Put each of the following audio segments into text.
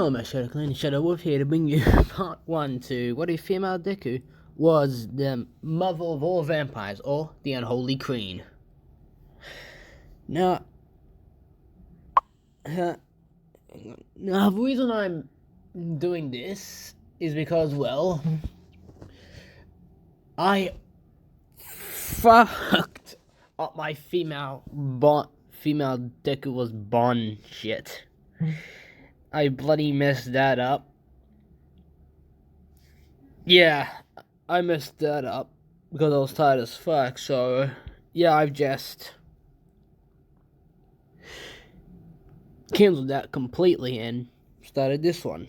Hello, my Shadow Clan, Shadow Wolf here to bring you part 1 to what if female Deku was the mother of all vampires, or the unholy queen. Now, the reason I'm doing this is because, well, I fucked up my female Deku was born shit. I bloody messed that up. Yeah, I messed that up because I was tired as fuck, so yeah, I've just cancelled that completely and started this one.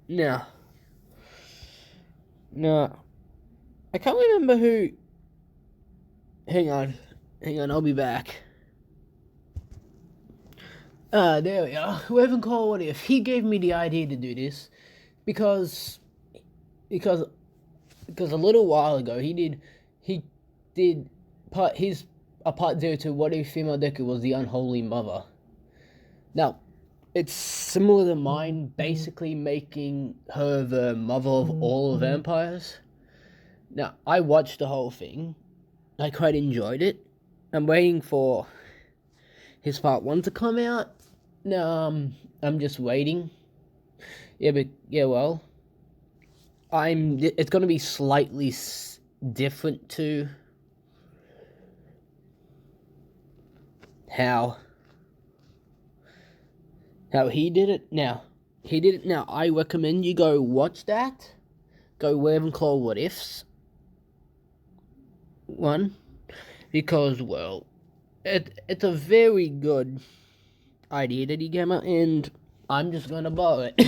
Now, I can't remember who. Hang on, I'll be back. There we are. Whoever called What If, he gave me the idea to do this because a little while ago he did part 0 to What If Female Deku was the unholy mother. Now, it's similar to mine, basically making her the mother of all vampires. Now, I watched the whole thing. I quite enjoyed it. I'm waiting for his part 1 to come out. Now, I'm just waiting. Well, it's gonna be slightly different to how he did it. Now, I recommend you go watch that. Go Ravenclaw What Ifs 1, because, well, it's a very good idea that he came out, and I'm just gonna borrow it.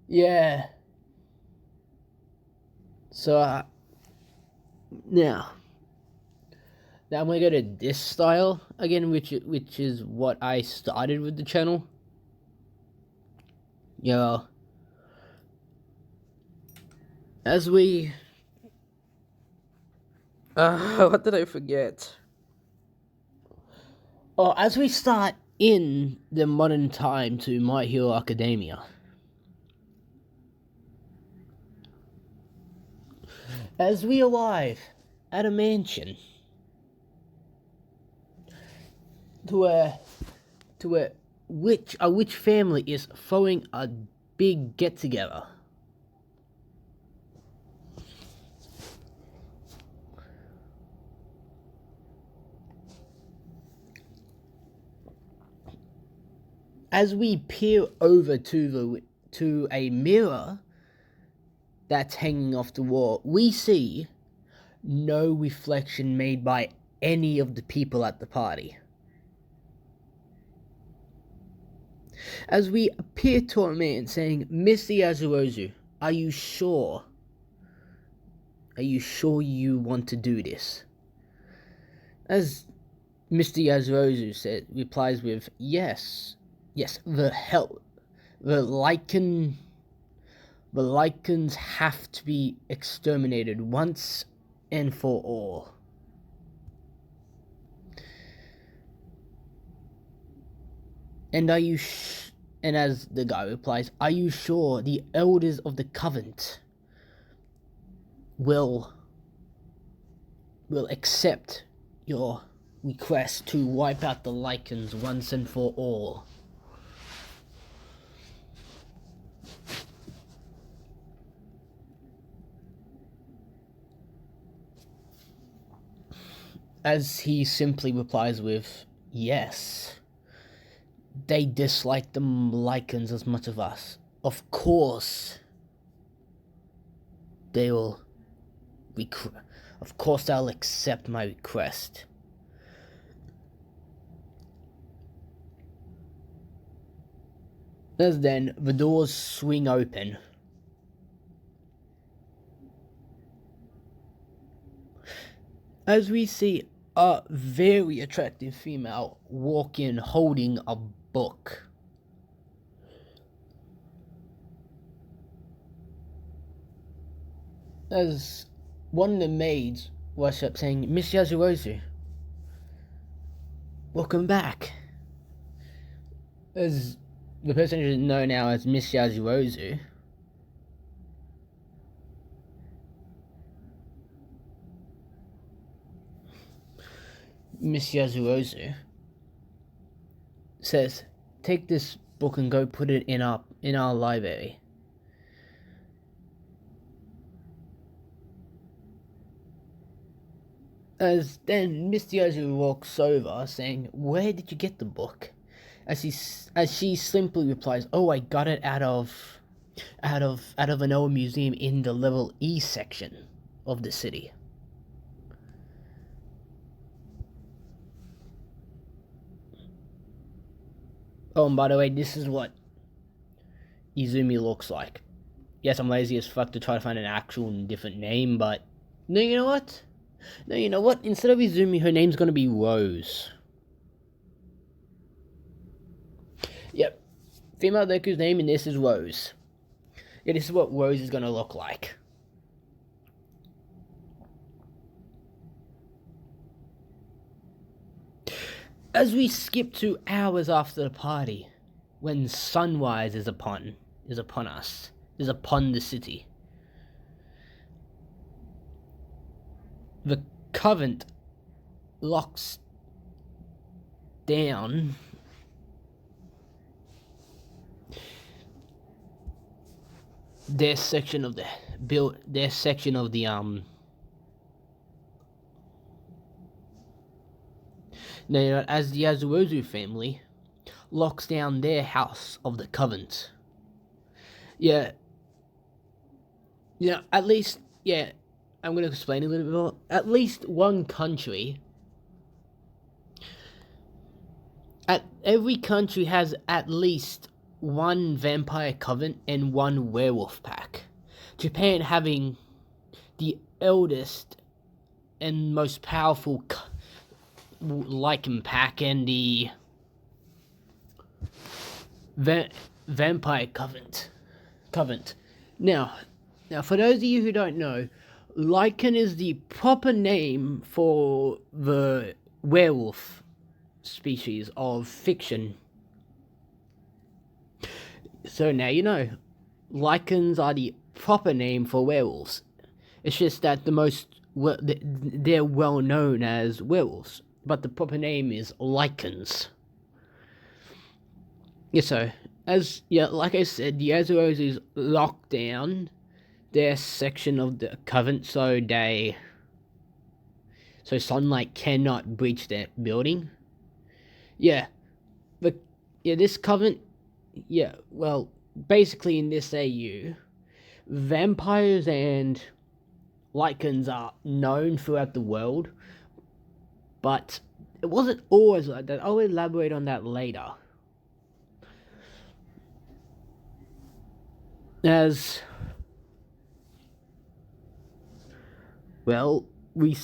Yeah. So, now I'm gonna go to this style again, which is what I started with the channel. As we what did I forget? Oh, as we start in the modern time to My Hero Academia. As we arrive at a mansion to a witch family is throwing a big get together. As we peer over to a mirror that's hanging off the wall, we see no reflection made by any of the people at the party. As we appear to a man saying, "Mr. Yasuozu, are you sure? Are you sure you want to do this?" As Mr. Yasuozu replies with, "Yes, the Lycans have to be exterminated once and for all." And and as the guy replies, "Are you sure the elders of the Covenant will accept your request to wipe out the Lycans once and for all?" As he simply replies with, "Yes. They dislike the Lycans as much as us. Of course they'll accept my request." As then the doors swing open, as we see a very attractive female walk in holding a book. As one of the maids rushed up saying, "Miss Yasuozu, welcome back. as the person who's known now as Miss Yasuozu, says, "Take this book and go put it in our library." As then Miss Yasuozu walks over, saying, "Where did you get the book?" As she simply replies, "Oh, I got it out of an old museum in the level E section of the city." Oh, and by the way, this is what Izumi looks like. Yes, I'm lazy as fuck to try to find an actual different name, but no, you know what? No, you know what? Instead of Izumi, her name's gonna be Rose. Yep, female Deku's name in this is Rose. Yeah, this is what Rose is gonna look like. As we skip to hours after the party, when sunrise is upon us, is upon the city, the Covenant locks down their section of the as the Yasuozu family locks down their house of the Covenant. Yeah, at least, I'm going to explain a little bit more. At least one country, every country has at least one vampire covenant and one werewolf pack. Japan having the eldest and most powerful Lycan pack, and the vampire covenant. Now, for those of you who don't know, Lycan is the proper name for the werewolf species of fiction. So now you know, Lycans are the proper name for werewolves. It's just that they're well known as werewolves, but the proper name is Lycans. Yeah, so like I said, the Yasuozus locked down their section of the Covenant, so sunlight cannot breach their building. This Covenant, well, basically in this AU, vampires and Lycans are known throughout the world, but it wasn't always like that. I'll elaborate on that later. As well, we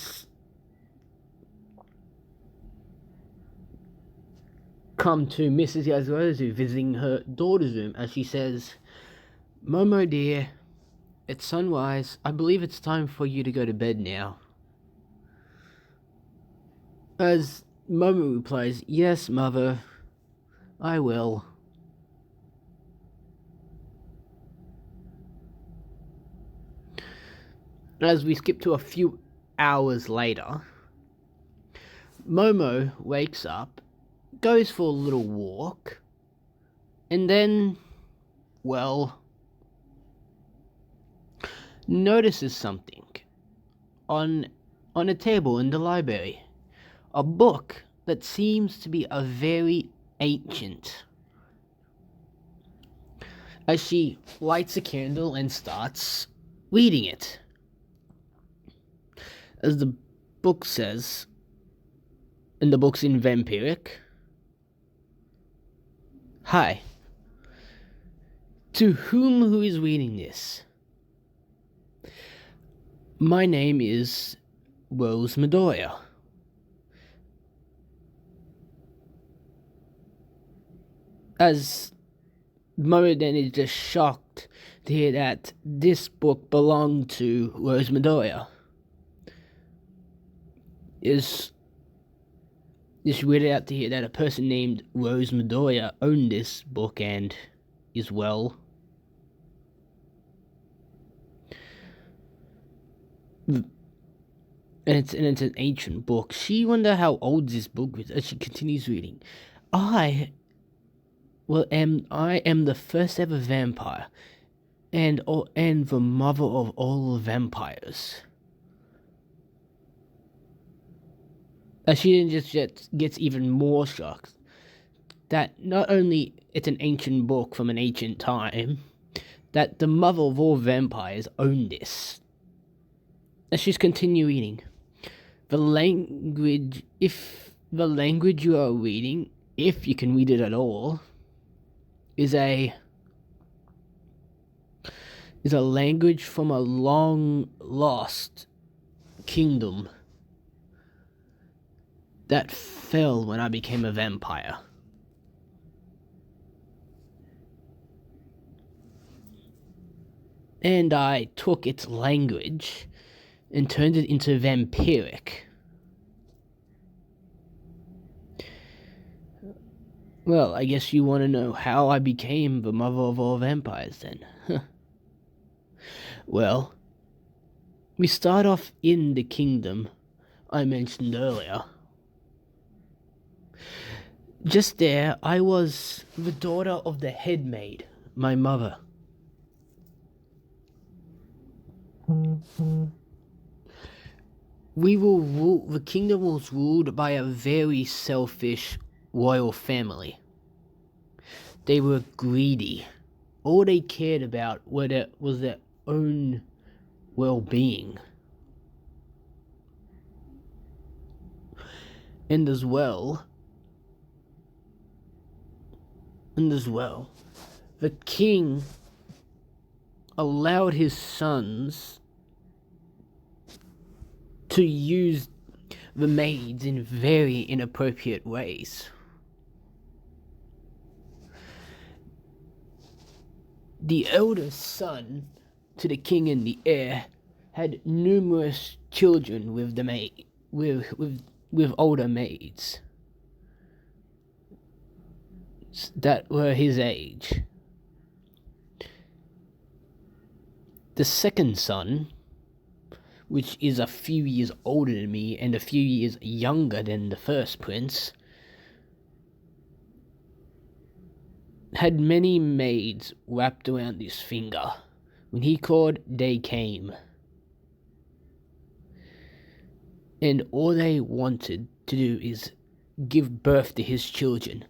come to Mrs. Yasuozu visiting her daughter's room, as she says, "Momo dear, it's sunrise. I believe it's time for you to go to bed now." As Momo replies, "Yes, mother, I will." As we skip to a few hours later, Momo wakes up, goes for a little walk, and then, notices something on a table in the library. A book that seems to be a very ancient. As she lights a candle and starts reading it. As the book says, and the book's in vampiric, "Hi. To who is reading this? My name is Rose Midoriya. As Momo then is just shocked to hear that this book belonged to Rose Midoriya. just weirded out to hear that a person named Rose Medoya owned this book and is well. And it's an ancient book. She wonder how old this book is as she continues reading. I am the first ever vampire, and the mother of all vampires. As she then just gets even more shocked that not only it's an ancient book from an ancient time, that the mother of all vampires owned this. As she's continuing, the language you are reading, if you can read it at all, is a language from a long lost kingdom that fell when I became a vampire. And I took its language and turned it into vampiric. Well, I guess you want to know how I became the mother of all vampires then. Well, we start off in the kingdom I mentioned earlier. Just there, I was the daughter of the head maid, my mother. The kingdom was ruled by a very selfish royal family. They were greedy. All they cared about was their own well-being. And as well, the king allowed his sons to use the maids in very inappropriate ways. The eldest son to the king and the heir had numerous children with the with older maids that were his age. The second son, which is a few years older than me and a few years younger than the first prince, had many maids wrapped around his finger. When he called, they came. And all they wanted to do is give birth to his children.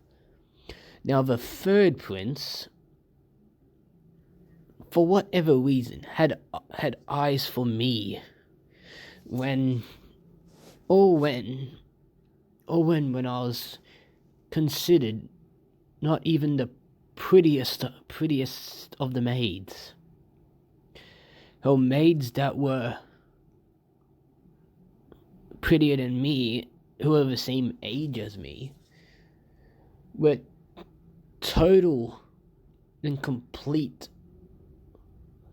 Now the third prince, for whatever reason, had eyes for me. When I was considered not even the prettiest of the maids. Or maids that were prettier than me, who were the same age as me, were total and complete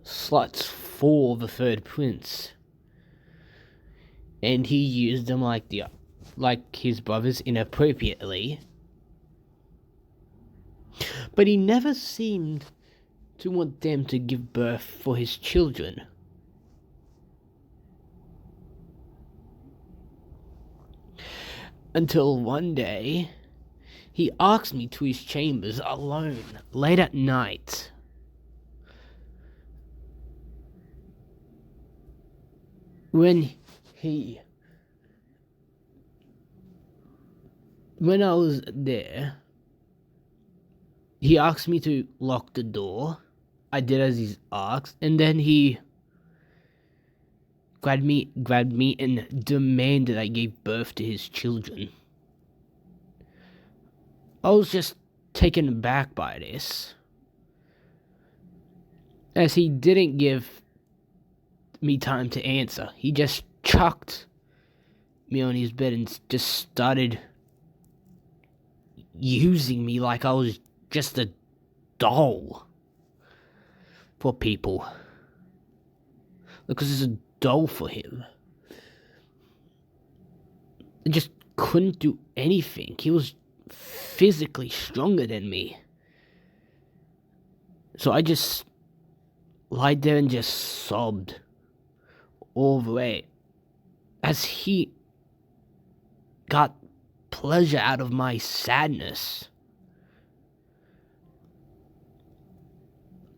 sluts for the third prince. And he used them like his brothers inappropriately. But he never seemed to want them to give birth for his children. Until one day, he asked me to his chambers alone, late at night. When I was there, he asked me to lock the door. I did as he asked, and then he grabbed me and demanded I gave birth to his children. I was just taken aback by this, as he didn't give me time to answer. He just chucked me on his bed and just started using me like I was just a doll for people. Because it's a doll for him. Just couldn't do anything. He was physically stronger than me. So I just lied there and just sobbed all the way as he got pleasure out of my sadness.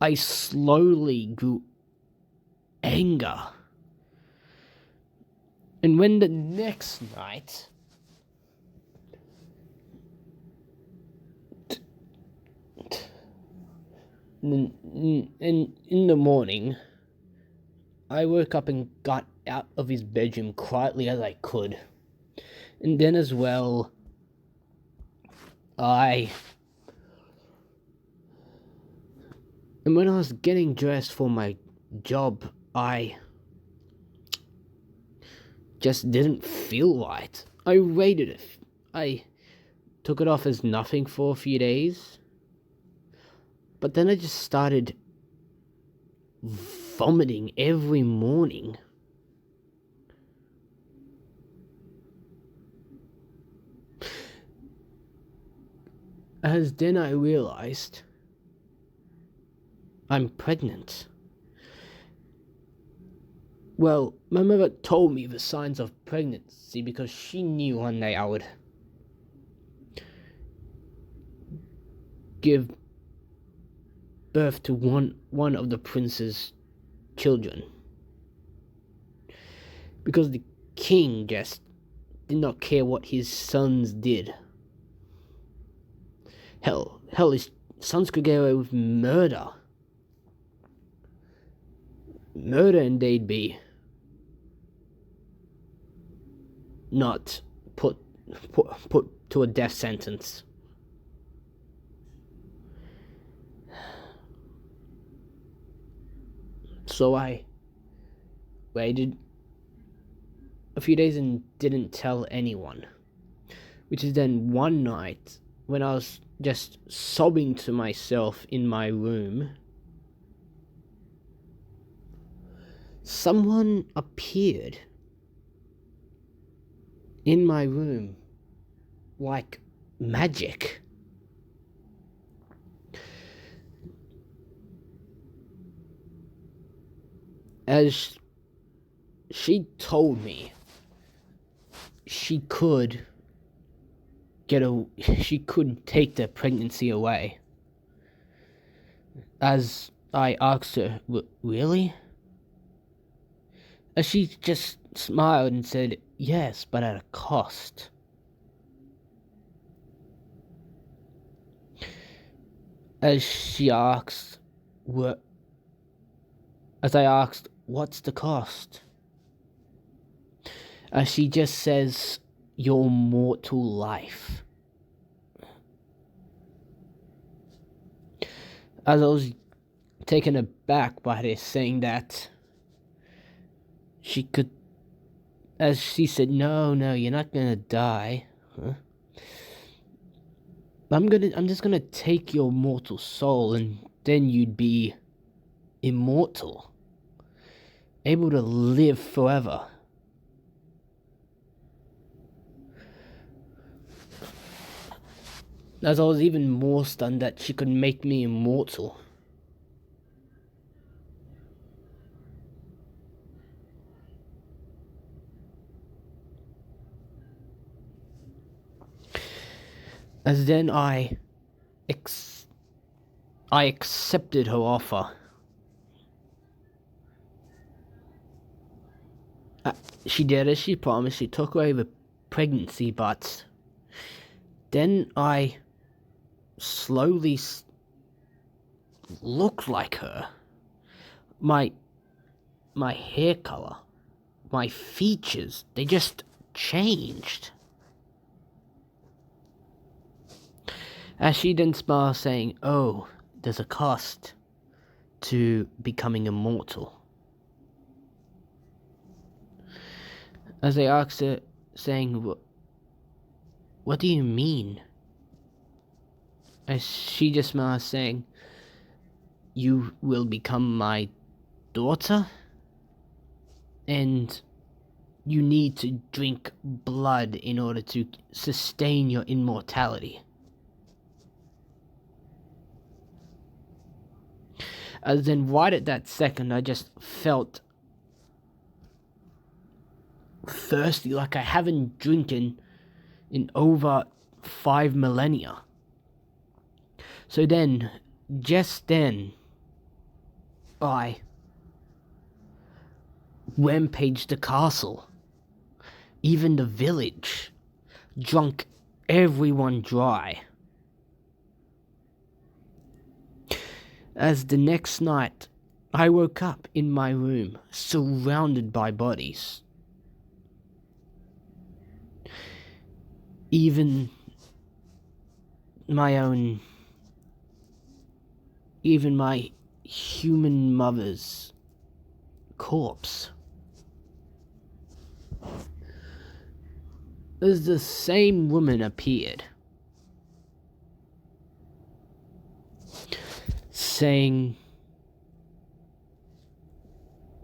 I slowly grew anger. And when the next night, in the morning, I woke up and got out of his bedroom quietly as I could. And then as well, and when I was getting dressed for my job, I just didn't feel right. I waited it. I took it off as nothing for a few days. But then I just started vomiting every morning. As then I realized I'm pregnant. Well, my mother told me the signs of pregnancy because she knew one day I would give birth to one of the prince's children. Because the king just did not care what his sons did. Hell, his sons could get away with murder. Murder, and they'd be not put to a death sentence. So I waited a few days and didn't tell anyone. Which is then one night when I was just sobbing to myself in my room, someone appeared in my room like magic. As she told me she could take the pregnancy away. As I asked her, really? As she just smiled and said, yes, but at a cost. As I asked, what's the cost? As she just says, your mortal life. As I was taken aback by this, saying that she could, as she said, no, you're not gonna die. Huh? I'm just gonna take your mortal soul, and then you'd be immortal, able to live forever. As I was even more stunned that she could make me immortal. As then I accepted her offer. She did as she promised. She took away the pregnancy, but then I slowly looked like her. My hair color, my features, they just changed. As she then smiled, saying, oh, there's a cost to becoming immortal. As I asked her, saying, what do you mean? As she just smiled, saying, you will become my daughter? And you need to drink blood in order to sustain your immortality. As then right at that second, I just felt thirsty like I haven't drinking in over 5 millennia. So then, just then, I rampaged the castle, even the village, drunk everyone dry. As the next night, I woke up in my room, surrounded by bodies. Even my human mother's corpse. As the same woman appeared, saying,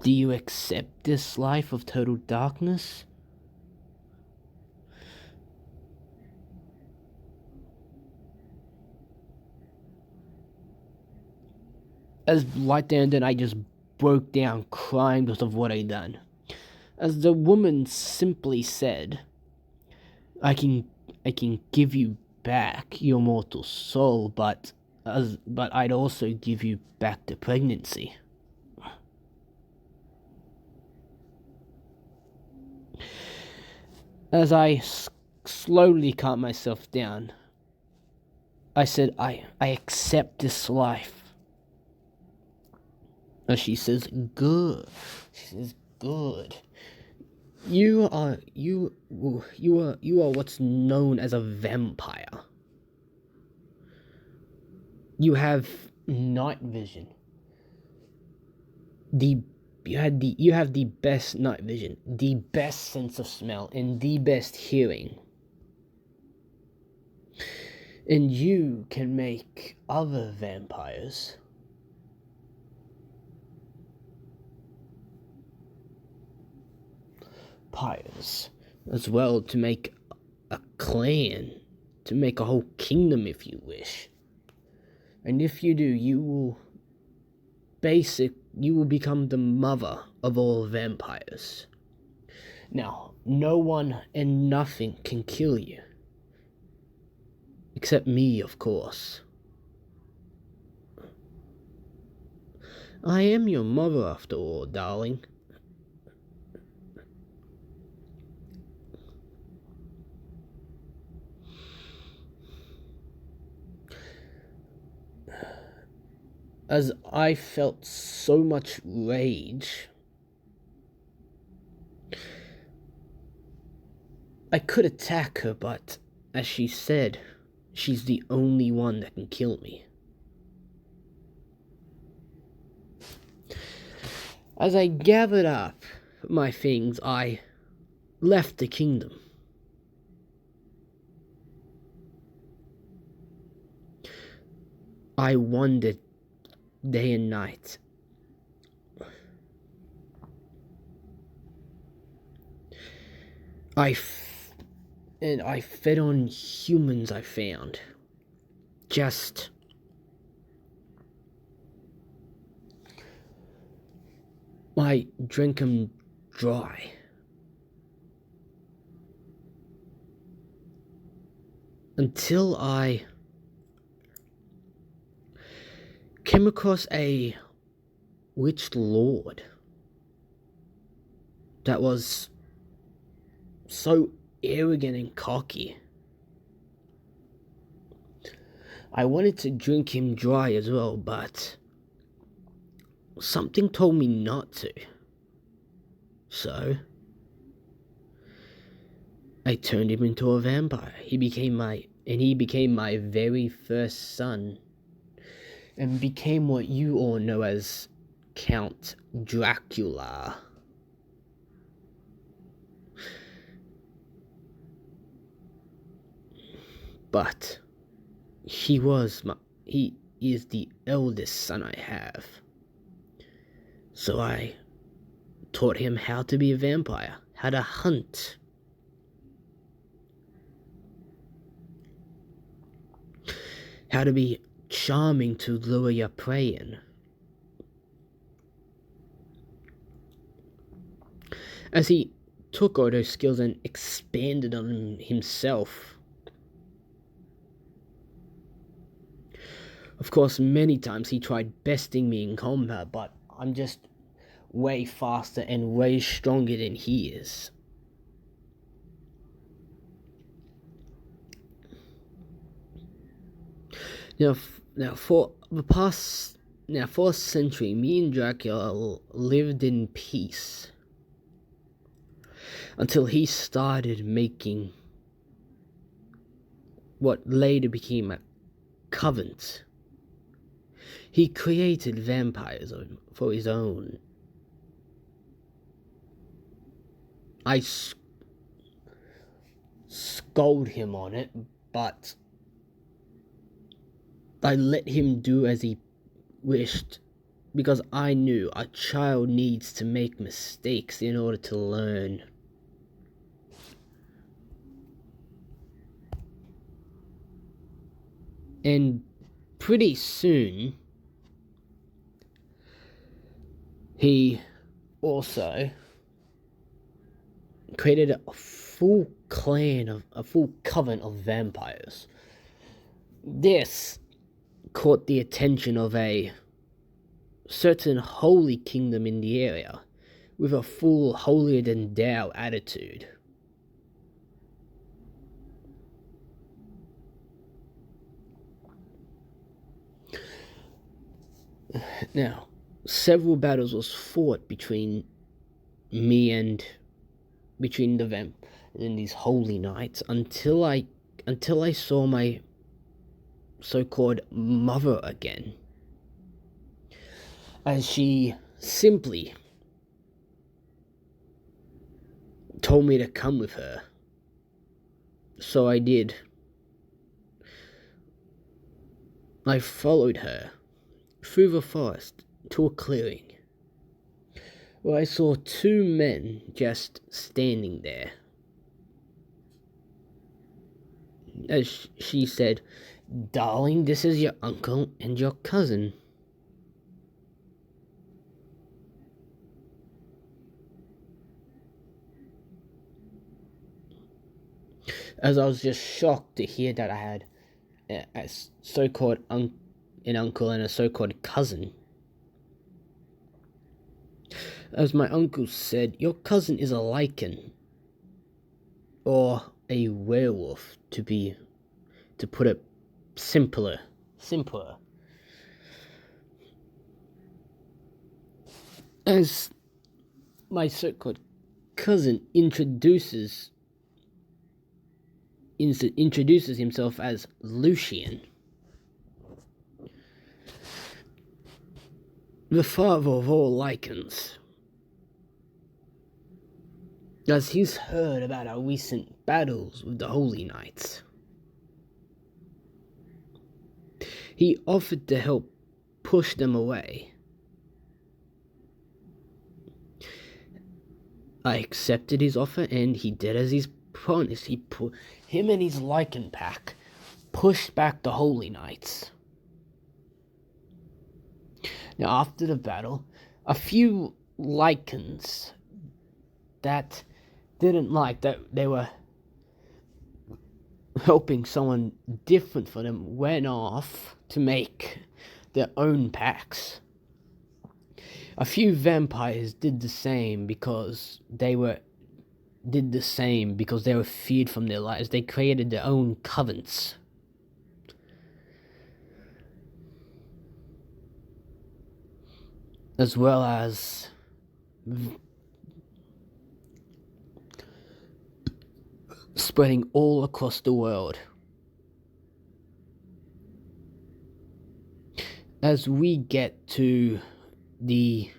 "Do you accept this life of total darkness?" As right there and then I just broke down crying because of what I'd done. As the woman simply said, I can give you back your mortal soul, but I'd also give you back the pregnancy. As I slowly calmed myself down, I said, I accept this life. As she says, good. She says, good. You are what's known as a vampire. You have night vision. You have the best night vision, the best sense of smell, and the best hearing. And you can make other vampires as well, to make a clan, to make a whole kingdom if you wish. And if you do, you will become the mother of all vampires. Now, no one and nothing can kill you. Except me, of course. I am your mother after all, darling. As I felt so much rage, I could attack her, but as she said, she's the only one that can kill me. As I gathered up my things, I left the kingdom. I wandered day and night. I fed on humans I found. I drank them dry. Until I came across a witch lord that was so arrogant and cocky. I wanted to drink him dry as well, but something told me not to. So I turned him into a vampire. He became my very first son, and became what you all know as Count Dracula. But he is the eldest son I have. So I taught him how to be a vampire, how to hunt, how to be charming to lure your prey in. As he took all those skills and expanded on himself, of course, many times he tried besting me in combat, but I'm just way faster and way stronger than he is. For a century, me and Dracula lived in peace until he started making what later became a covenant. He created vampires for his own. I scolded him on it, but I let him do as he wished, because I knew a child needs to make mistakes in order to learn. And pretty soon, he also created a full coven of vampires. This caught the attention of a certain holy kingdom in the area, with a full holier-than-thou attitude. Now, several battles was fought between me and these holy knights until I saw my so-called mother again, as she simply told me to come with her. So I did. I followed her through the forest to a clearing, where I saw two men just standing there. As she said, "Darling, this is your uncle and your cousin." As I was just shocked to hear that I had a so-called an uncle and a so-called cousin. As my uncle said, your cousin is a lichen, or a werewolf, to put it simpler. As my so-called cousin introduces himself as Lucian, the father of all lichens, as he's heard about our recent battles with the Holy Knights. He offered to help push them away. I accepted his offer, and he did as he's promised. Him and his lichen pack pushed back the Holy Knights. Now, after the battle, a few lichens that didn't like that they were helping someone different for them went off to make their own packs. A few vampires did the same because they were feared from their lives. They created their own covens. As well as spreading all across the world. As we get to a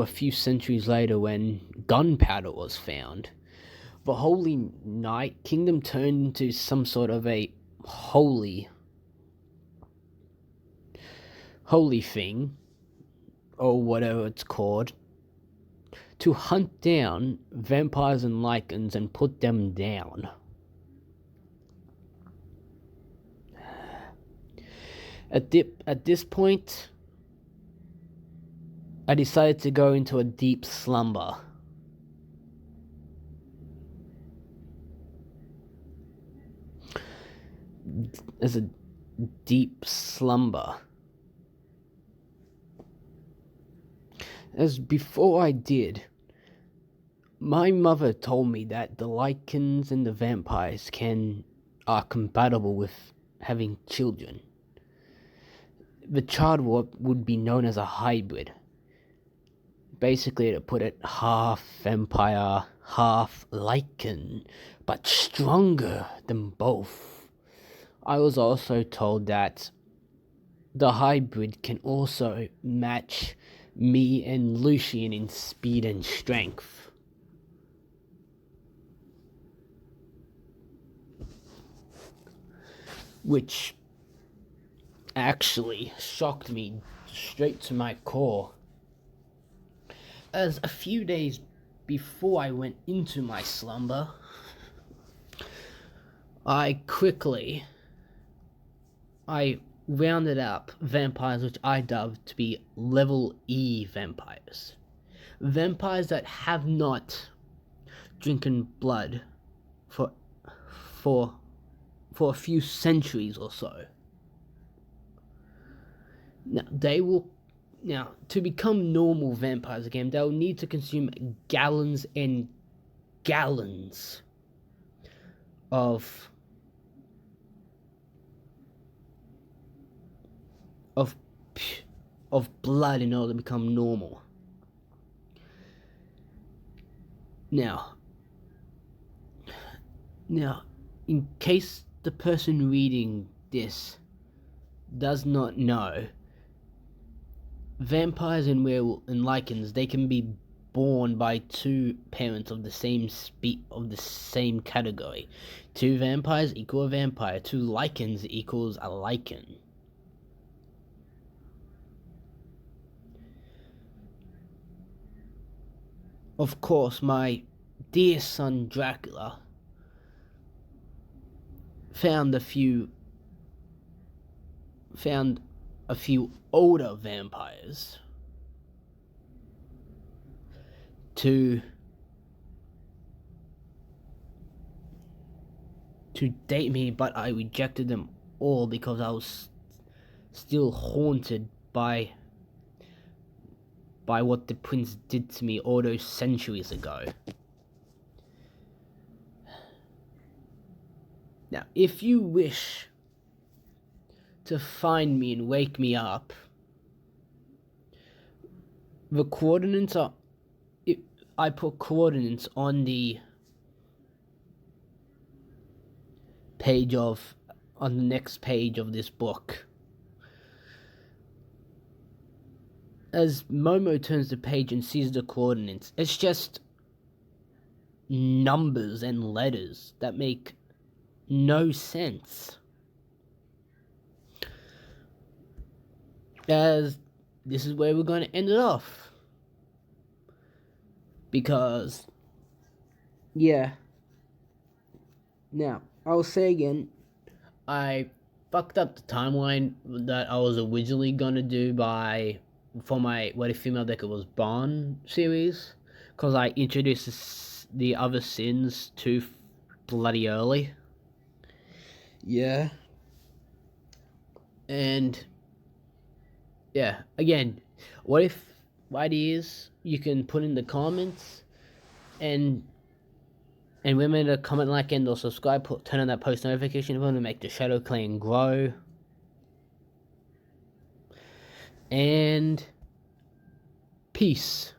few centuries later, when gunpowder was found, the Holy Knight Kingdom turned into some sort of a holy thing, or whatever it's called, to hunt down vampires and lycans and put them down. At this point, I decided to go into a deep slumber. As a deep slumber. As before I did, my mother told me that the lycans and the vampires are compatible with having children. The child would be known as a hybrid. Basically, to put it, half vampire, half lycan, but stronger than both. I was also told that the hybrid can also match me and Lucian in speed and strength. Which actually shocked me straight to my core. As a few days before I went into my slumber, I rounded up vampires which I dubbed to be level E vampires. Vampires that have not drinking blood for a few centuries or so. Now, to become normal vampires again, they'll need to consume gallons and gallons of blood in order to become normal. Now, in case the person reading this does not know, vampires and lycans, they can be born by two parents of the same category. Two vampires equal a vampire. Two lycans equals a lycan. Of course, my dear son Dracula found a few older vampires to date me, but I rejected them all because I was still haunted by what the prince did to me all those centuries ago. Now, if you wish to find me and wake me up, the coordinates are... I put coordinates on the next page of this book. As Momo turns the page and sees the coordinates, it's just numbers and letters that make no sense. As this is where we're going to end it off. Because, yeah. Now, I'll say again, I fucked up the timeline that I was originally going to do for my What If Female Decker Was Born series, because I introduced the other sins too bloody early. Yeah. And yeah, again, what if ideas you can put in the comments, and remember to comment, like, and or subscribe. Turn on that post notification button to make the Shadow Clan grow. And peace.